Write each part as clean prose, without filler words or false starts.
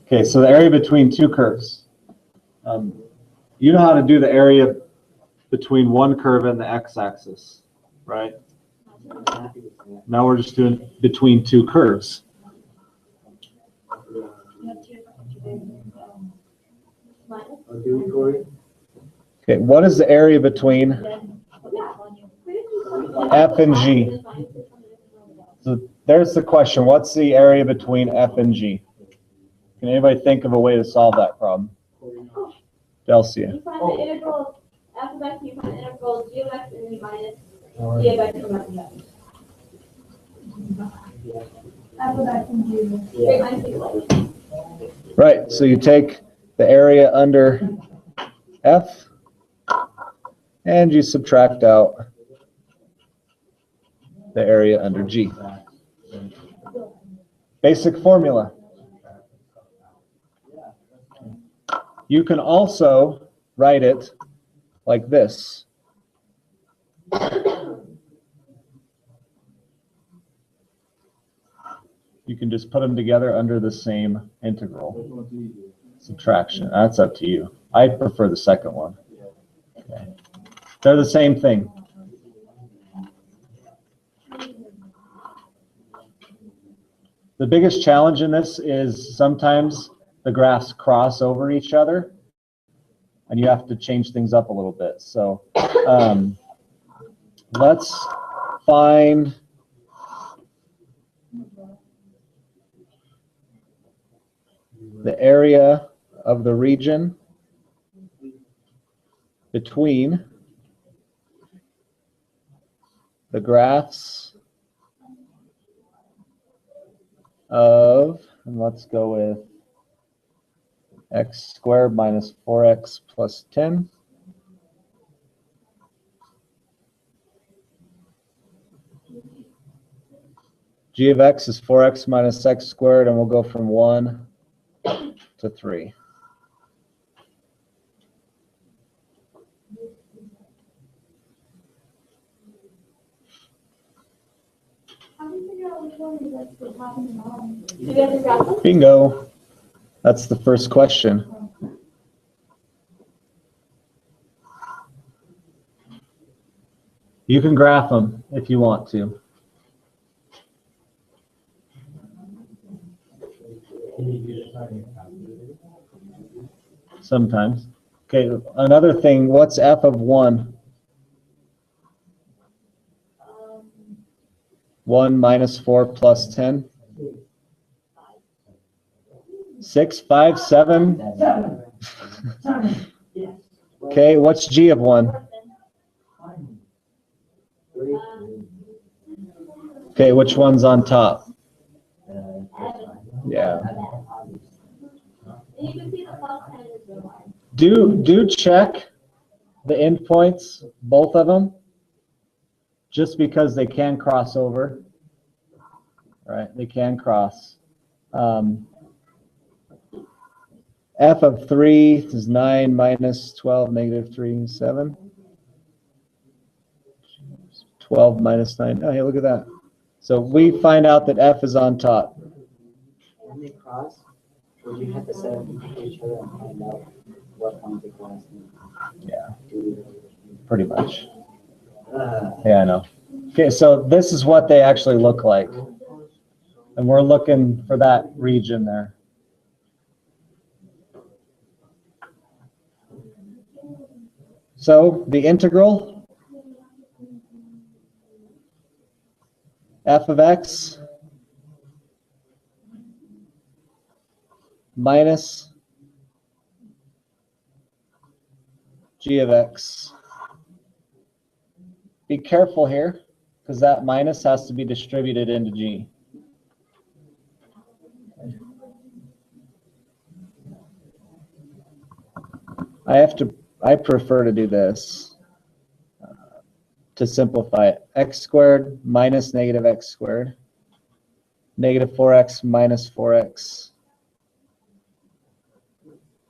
Okay, so the area between two curves. You know how to do the area between one curve and the x-axis, right? Now we're just doing between two curves. Okay, what is the area between F and G? So there's the question. What's the area between F and G? Can anybody think of a way to solve that problem? Delcia. You find the integral f of x, you find the integral g of x, and then you minus g of x from f of x. F of x and g. Right, so you take the area under F and you subtract out the area under G. Basic formula. You can also write it like this. You can just put them together under the same integral. Subtraction. That's up to you. I prefer the second one. Okay. They're the same thing. The biggest challenge in this is sometimes the graphs cross over each other, and you have to change things up a little bit. So let's find the area of the region between the graphs of, and let's go with x squared minus 4x plus 10. G of x is 4x minus x squared, and we'll go from 1 to 3. How do you figure out which one is like the top and the bottom? Do you have to graph them? Bingo. That's the first question. You can graph them if you want to. Sometimes. Okay, another thing, what's f of 1? 1 minus 4 plus 10? 6, 5, 7? Okay, what's g of 1? Okay, which one's on top? Yeah. And you can see the plus 10 is the line. Do check the endpoints, both of them, just because they can cross over. Right, they can cross. F of 3 is 9 minus 12, negative 3, 7. 12 minus 9. Oh, hey, look at that. So we find out that F is on top. When they cross, would you have to set up each other and find out what point they cross? Yeah, pretty much. Yeah, I know. Okay, so this is what they actually look like. And we're looking for that region there. So the integral f of x minus g of x. Be careful here, because that minus has to be distributed into g. I prefer to do this to simplify it. X squared minus negative x squared. Negative 4x minus 4x.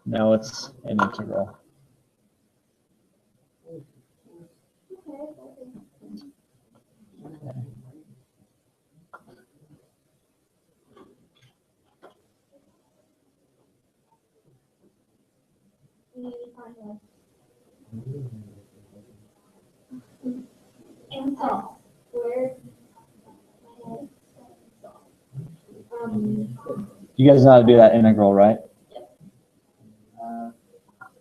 Now it's an integral. And so, where? You guys know how to do that integral, right? Uh,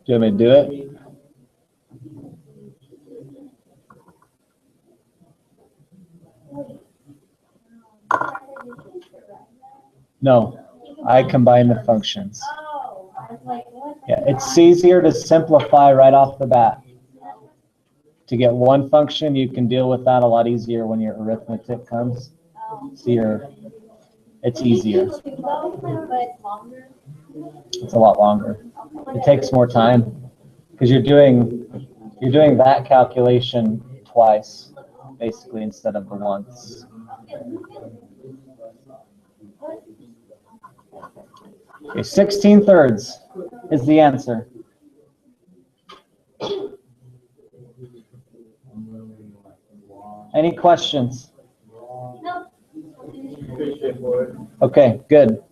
Do you want me to do it? No, I combine the functions. Oh, I was like, what? Yeah, it's easier to simplify right off the bat. To get one function, you can deal with that a lot easier when your arithmetic comes. So it's easier. But it's longer. It's a lot longer. It takes more time because you're doing that calculation twice, basically, instead of the once. Okay, 16/3 is the answer. Any questions? No. Okay, good.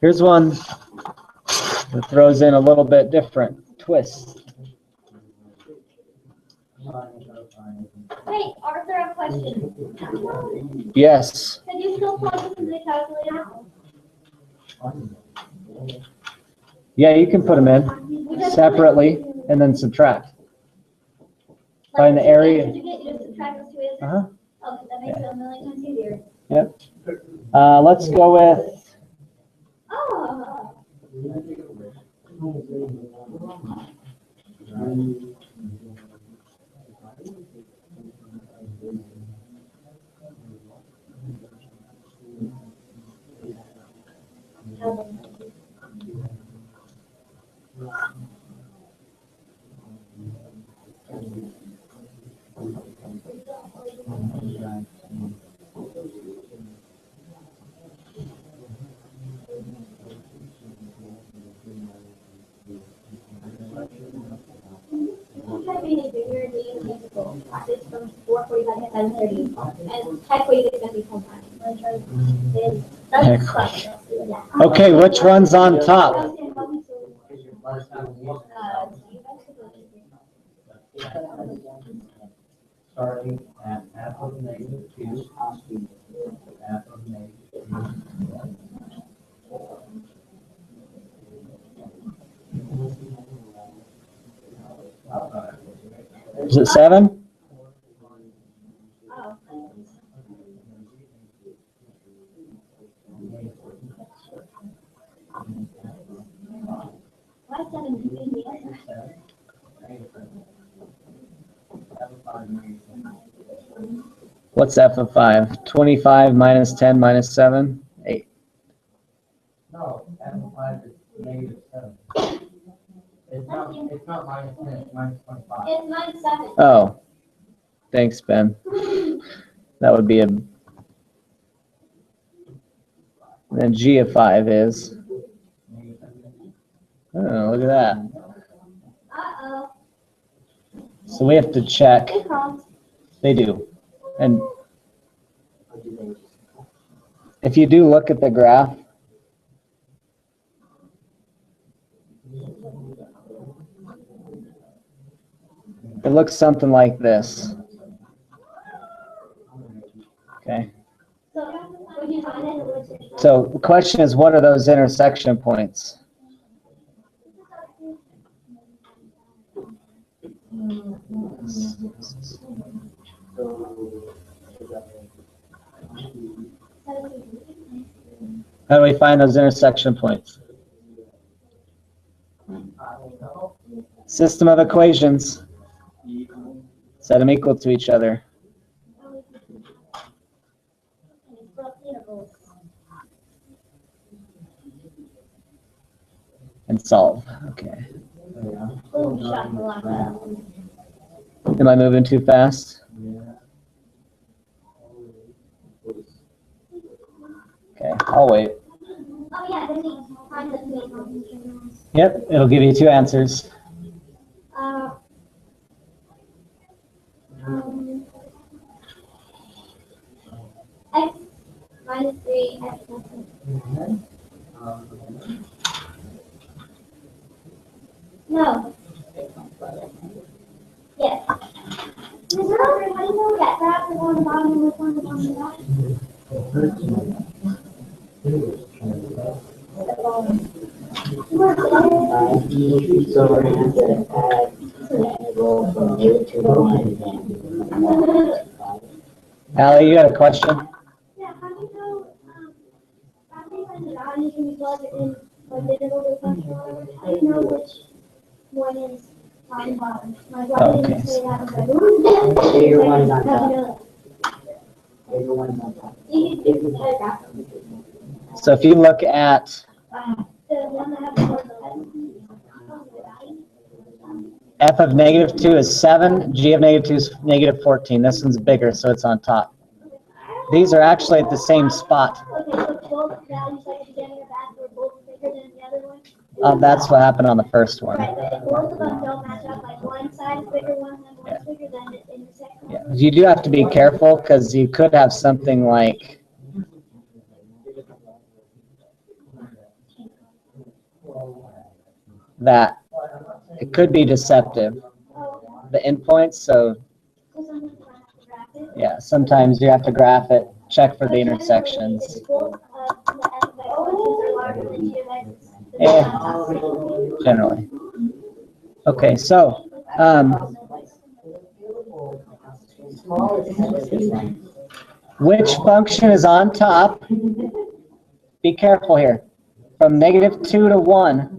Here's one that throws in a little bit different twist. Hey, Arthur, a question. Yes. Can you still plug this into the calculator? Yeah, you can put them in separately and then subtract. Find the area. You just subtract those two answers? Uh-huh. Oh, that makes it a million times easier. Yep. Let's go with Oh. Practice from 4:45 to 7:30, and tech week is going to be full time. Okay, which one's on top? Starting at f of -2, f of -2. Is it 7? Oh. Why 7? What's f of 5? 25 minus 10 minus 7? 8. No, f of 5 is -7. It's not minus 10, it's minus 25. It's -7. Oh, thanks, Ben. That would be a. Then g of 5 is. Oh, look at that. Uh-oh. So we have to check. It comes. They do. And if you do look at the graph, it looks something like this. Okay. So, when you find it, So the question is, what are those intersection points? How do we find those intersection points? System of equations. Set them equal to each other. And solve. Okay. oh, shot the last one. Am I moving too fast? Okay, I'll wait. Oh, yeah, then we find the main. Yep, it'll give you two answers. X minus 3, X plus 1. No, So we're gonna have to add the integral from -2 to 1 and Allie, you got a question? Yeah, how do you know, how do you find the values when you plug it in, like the interval function or whatever? How do you know which one is top and bottom? Like, why didn't you say that was like, ooh, bigger one's on how do you top. know Bigger one's on top. that? You can graph them. So if you look at The one that has the word f of -2 is 7, g of -2 is -14. This one's bigger, so it's on top. These are actually at the same spot. Okay, so both values like beginning or back were both bigger than the other one? That's what happened on the first one. Right, but if both of them don't match up, like one side is bigger, one's bigger, then it intersects. Yeah. You do have to be careful because you could have something like that. It could be deceptive, the endpoints, so So sometimes you have to graph it. yeah, sometimes you have to graph it, check for the intersections. If both of the f of x functions are larger than g of x, then Yeah. it's not. Generally. Okay, so, which function is on top? Be careful here. From -2 to 1,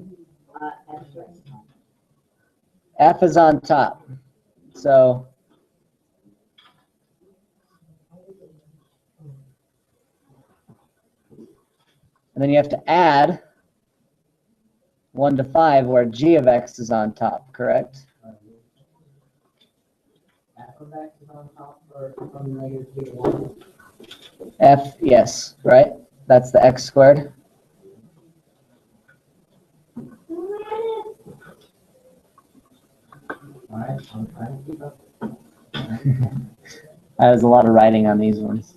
f is on top. So, and then you have to add 1 to 5 where g of x is on top, correct? F of x is on top or from -2 to 1. F, yes, right? That's the x squared. Alright, I'm trying to keep up. There's a lot of writing on these ones.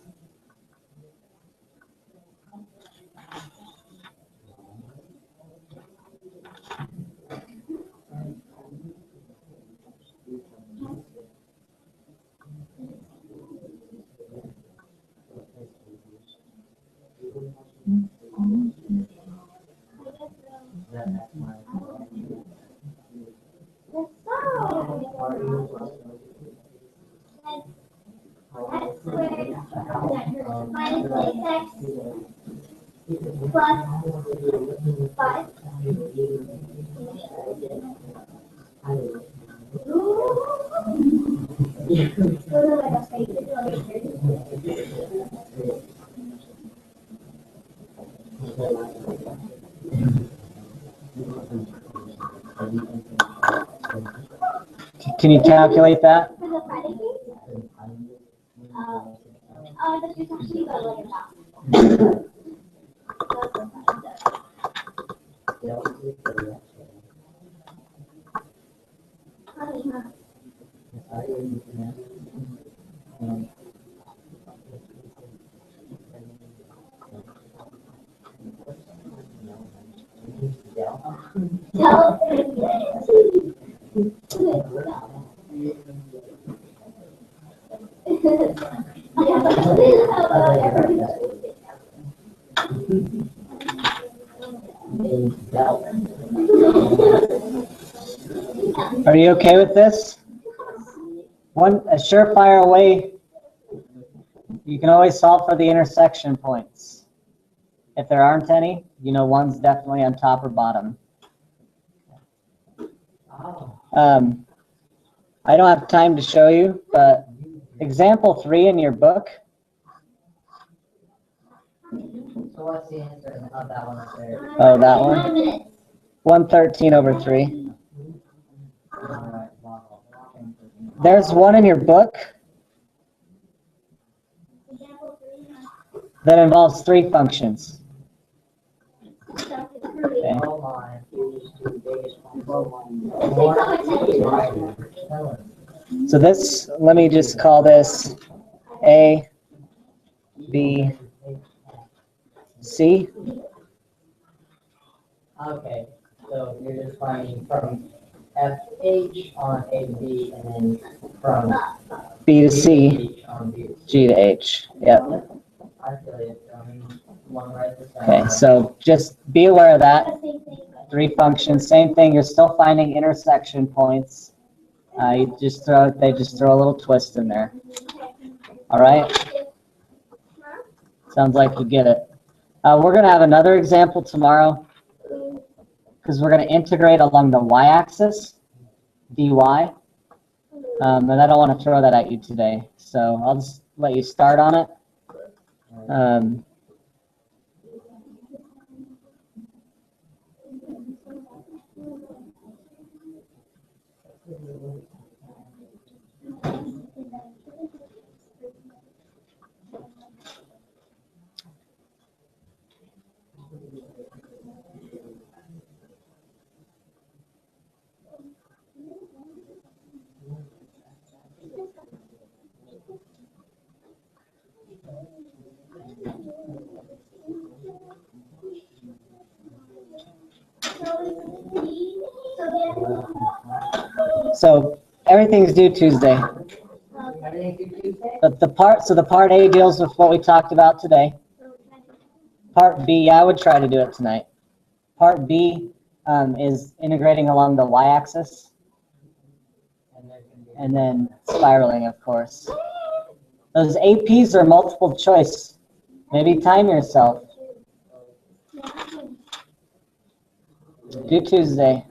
X squared minus 6x plus 5. Can you calculate that? For the Friday case? That's just actually about like a top. Are you okay with this? A surefire way, you can always solve for the intersection points. If there aren't any, you know one's definitely on top or bottom. I don't have time to show you, but example 3 in your book. So what's the answer of that one up there? Oh, that one? 113/3. Alright, wow. There's one in your book that involves 3 functions. Okay. Oh my. So this, let me just call this A, B, C. Okay, so you're just finding from FH on A to B and then from B to C, H on B. G to H. Yep. I feel it. one right beside. Okay, so just be aware of that. Same thing. 3 functions, same thing, you're still finding intersection points. They just throw a little twist in there. All right? Sounds like you get it. We're gonna have another example tomorrow because we're gonna integrate along the y-axis, dy. And I don't want to throw that at you today, so I'll just let you start on it. So everything's due Tuesday. Everything to Tuesday? But the part A deals with what we talked about today. Part B, I would try to do it tonight. Part B is integrating along the y-axis and then spiraling, of course. Those APs are multiple choice. Maybe time yourself. Do Tuesday.